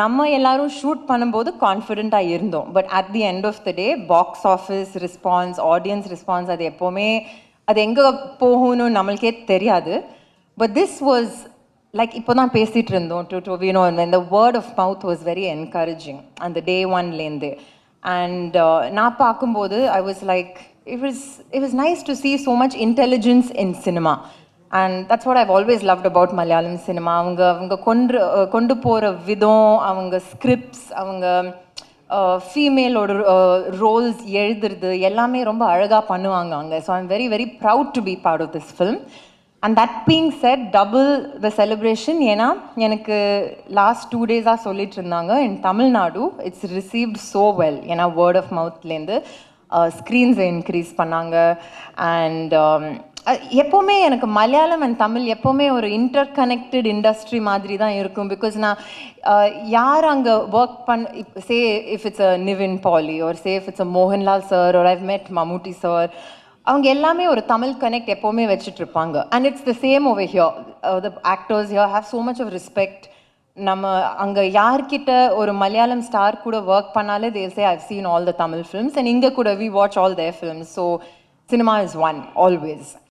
நம்ம எல்லாரும் ஷூட் பண்ணும்போது கான்ஃபிடென்ட்டாக இருந்தோம். But at the end of the day box office response, audience response அது எப்போவுமே அது எங்கே போகணும்னு நம்மளுக்கே தெரியாது. பட் திஸ் வாஸ் லைக் இப்போ தான் பேசிகிட்டு இருந்தோம் டு யூனோ இந்த word of mouth was very encouraging அந்த டே ஒன்லேருந்து. அண்ட் நான் பார்க்கும்போது I was like it was nice to see so much intelligence in cinema. And that's what I've always loved about Malayalam cinema. அவங்க கொண்டு போகிற விதம், அவங்க ஸ்கிரிப்ட்ஸ், அவங்க ஃபீமேலோட ரோல்ஸ் எழுதுறது எல்லாமே ரொம்ப அழகாக பண்ணுவாங்க அங்கே. So I'm very very proud to be part of this film. And that being set double the celebration. ஏன்னா எனக்கு லாஸ்ட் 2 டேஸாக சொல்லிட்டு இருந்தாங்க in Tamil Nadu it's received so well. ஏன்னா வேர்ட் ஆஃப் மவுத்லேருந்து ஸ்க்ரீன்ஸை இன்க்ரீஸ் பண்ணாங்க. அண்ட் எப்போவுமே எனக்கு மலையாளம் அண்ட் தமிழ் எப்போவுமே ஒரு இன்டர் கனெக்டட் இண்டஸ்ட்ரி மாதிரி தான் இருக்கும். பிகாஸ் நான் யார் அங்கே work say if it's a Nivin Pauly ஒரு say if it's a Mohanlal sir ஒரு ஐவ் மெட் மம்முட்டி சார், அவங்க எல்லாமே ஒரு தமிழ் கனெக்ட் எப்போவுமே வச்சுட்ருப்பாங்க. And it's the same over here. The actors here have so much of respect. நம்ம அங்கே யார்கிட்ட ஒரு மலையாளம் ஸ்டார் கூட ஒர்க் பண்ணாலே they say I've seen all the Tamil films and இங்கே கூட we watch all their films. So cinema is one always.